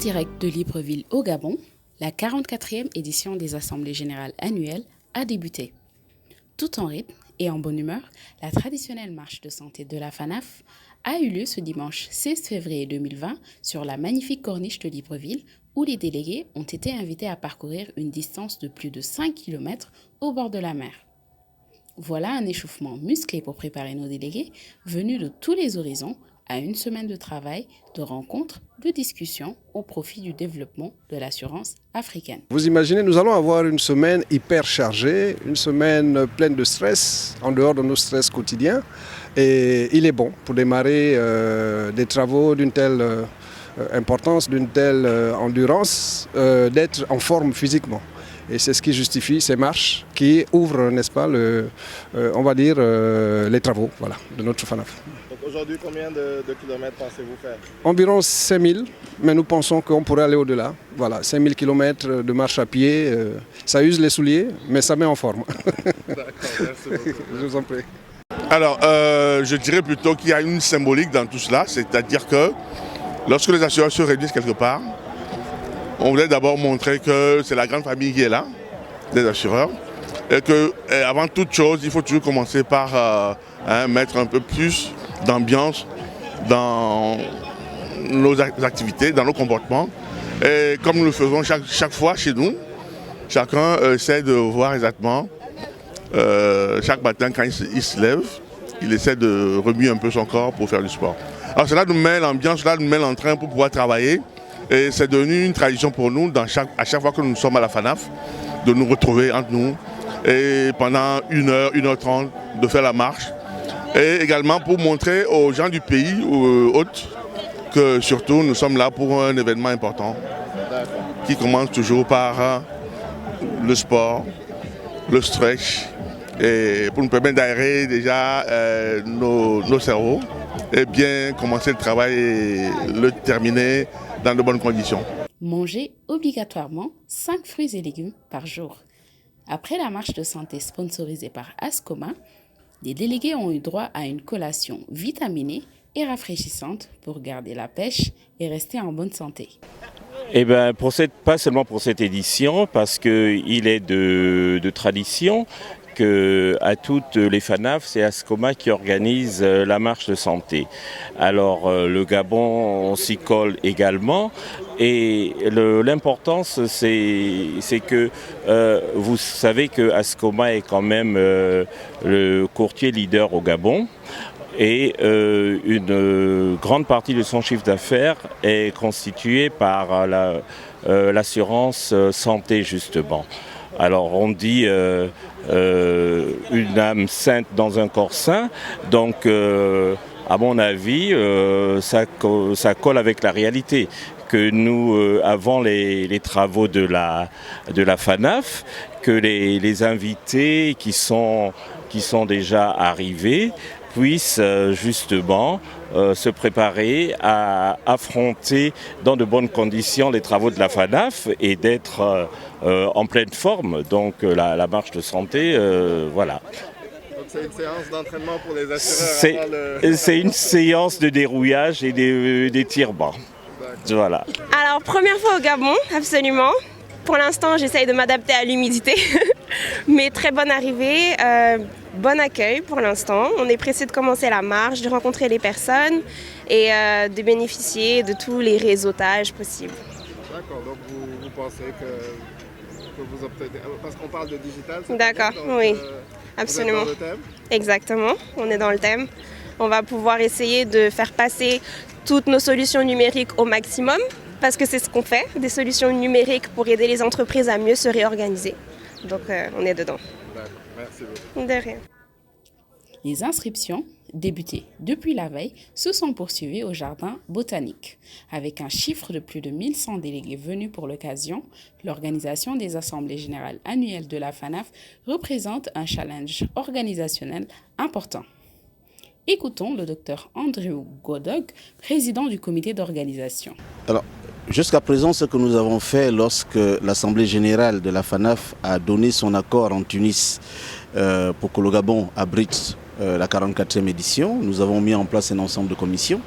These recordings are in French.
direct de Libreville au Gabon, la 44e édition des Assemblées générales annuelles a débuté. Tout en rythme et en bonne humeur, la traditionnelle marche de santé de la FANAF a eu lieu ce dimanche 16 février 2020 sur la magnifique corniche de Libreville où les délégués ont été invités à parcourir une distance de plus de 5 km au bord de la mer. Voilà un échauffement musclé pour préparer nos délégués venus de tous les horizons à une semaine de travail, de rencontres, de discussions au profit du développement de l'assurance africaine. Vous imaginez, nous allons avoir une semaine hyper chargée, une semaine pleine de stress, en dehors de nos stress quotidiens. Et il est bon pour démarrer des travaux d'une telle importance, d'une telle endurance, d'être en forme physiquement. Et c'est ce qui justifie ces marches qui ouvrent, n'est-ce pas, les travaux de notre FANAF. Donc aujourd'hui, combien de kilomètres pensez-vous faire? Environ 5000, mais nous pensons qu'on pourrait aller au-delà. Voilà, 5000 kilomètres de marche à pied, ça use les souliers, mais ça met en forme. D'accord, merci beaucoup. Je vous en prie. Alors, je dirais plutôt qu'il y a une symbolique dans tout cela, c'est-à-dire que lorsque les assureurs se réunissent quelque part, on voulait d'abord montrer que c'est la grande famille qui est là, des assureurs, et qu'avant toute chose, il faut toujours commencer par mettre un peu plus d'ambiance dans nos activités, dans nos comportements. Et comme nous le faisons chaque fois chez nous, chacun essaie de voir exactement, chaque matin quand il se lève, il essaie de remuer un peu son corps pour faire du sport. Alors cela nous met l'ambiance, cela nous met l'entrain pour pouvoir travailler. Et c'est devenu une tradition pour nous, à chaque fois que nous sommes à la FANAF, de nous retrouver entre nous et pendant 1h30 de faire la marche. Et également pour montrer aux gens du pays, aux hôtes, que surtout nous sommes là pour un événement important qui commence toujours par le sport, le stretch, et pour nous permettre d'aérer déjà nos cerveaux et bien commencer le travail et le terminer dans de bonnes conditions. Manger obligatoirement 5 fruits et légumes par jour. Après la marche de santé sponsorisée par Ascoma, les délégués ont eu droit à une collation vitaminée et rafraîchissante pour garder la pêche et rester en bonne santé. Eh bien, pas seulement pour cette édition, parce qu'il est de tradition qu'à toutes les FANAF, c'est Ascoma qui organise la marche de santé. Alors le Gabon, on s'y colle également. Et l'importance, c'est que vous savez que Ascoma est quand même le courtier leader au Gabon. Et une grande partie de son chiffre d'affaires est constituée par l'assurance santé, justement. Alors on dit une âme sainte dans un corps sain, donc à mon avis ça colle avec la réalité que nous avons les travaux de la FANAF, que les invités qui sont déjà arrivés puissent justement se préparer à affronter dans de bonnes conditions les travaux de la FANAF et d'être en pleine forme. Donc la marche de santé, voilà. Donc c'est une séance d'entraînement pour les assureurs. C'est une séance de dérouillage et des tirs-bas. Voilà. Alors première fois au Gabon, absolument. Pour l'instant, j'essaye de m'adapter à l'humidité, mais très bonne arrivée, bon accueil pour l'instant. On est pressé de commencer la marche, de rencontrer les personnes et de bénéficier de tous les réseautages possibles. D'accord, donc vous pensez que vous optez, parce qu'on parle de digital, c'est d'accord, donc, oui, absolument. Vous êtes dans le thème? Exactement, on est dans le thème. On va pouvoir essayer de faire passer toutes nos solutions numériques au maximum, parce que c'est ce qu'on fait, des solutions numériques pour aider les entreprises à mieux se réorganiser. Donc on est dedans. D'accord, merci beaucoup. De rien. Les inscriptions, débutées depuis la veille, se sont poursuivies au jardin botanique. Avec un chiffre de plus de 1100 délégués venus pour l'occasion, l'organisation des assemblées générales annuelles de la FANAF représente un challenge organisationnel important. Écoutons le Dr Andrew Godog, président du comité d'organisation. Alors, jusqu'à présent, ce que nous avons fait lorsque l'Assemblée générale de la FANAF a donné son accord en Tunis pour que le Gabon abrite la 44e édition, nous avons mis en place un ensemble de commissions,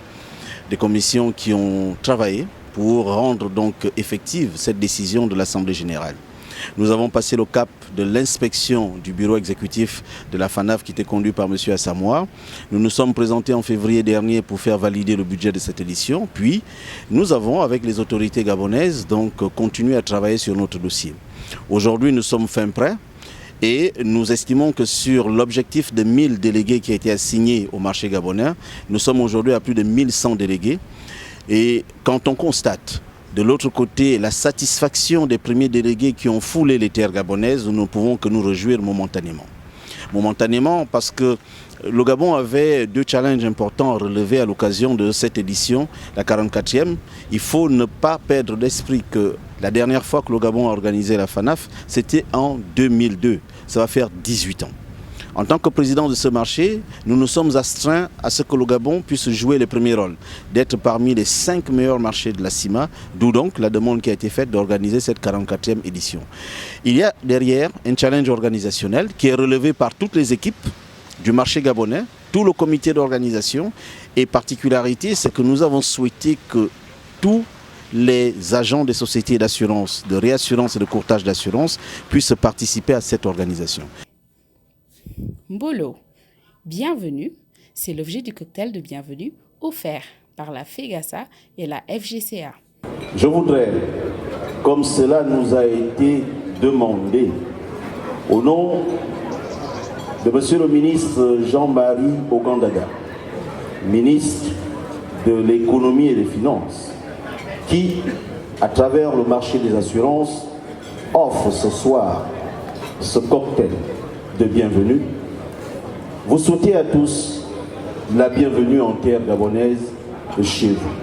des commissions qui ont travaillé pour rendre donc effective cette décision de l'Assemblée générale. Nous avons passé le cap de l'inspection du bureau exécutif de la FANAF qui était conduit par M. Assamoah. Nous nous sommes présentés en février dernier pour faire valider le budget de cette édition. Puis, nous avons, avec les autorités gabonaises, donc, continué à travailler sur notre dossier. Aujourd'hui, nous sommes fin prêts. Et nous estimons que sur l'objectif de 1000 délégués qui a été assigné au marché gabonais, nous sommes aujourd'hui à plus de 1100 délégués. Et quand on constate de l'autre côté la satisfaction des premiers délégués qui ont foulé les terres gabonaises, nous ne pouvons que nous réjouir momentanément. Momentanément parce que le Gabon avait 2 challenges importants à relever à l'occasion de cette édition, la 44e. Il faut ne pas perdre d'esprit que la dernière fois que le Gabon a organisé la FANAF, c'était en 2002. Ça va faire 18 ans. En tant que président de ce marché, nous nous sommes astreints à ce que le Gabon puisse jouer le premier rôle, d'être parmi les 5 meilleurs marchés de la CIMA, d'où donc la demande qui a été faite d'organiser cette 44e édition. Il y a derrière un challenge organisationnel qui est relevé par toutes les équipes du marché gabonais, tout le comité d'organisation, et particularité, c'est que nous avons souhaité que tous les agents des sociétés d'assurance, de réassurance et de courtage d'assurance puissent participer à cette organisation. Mbolo, bienvenue, c'est l'objet du cocktail de bienvenue offert par la FEGASA et la FGCA. Je voudrais, comme cela nous a été demandé, au nom de Monsieur le ministre Jean-Marie Ogandaga, ministre de l'économie et des finances, qui, à travers le marché des assurances, offre ce soir ce cocktail de bienvenue, vous souhaitez à tous la bienvenue en terre gabonaise de chez vous.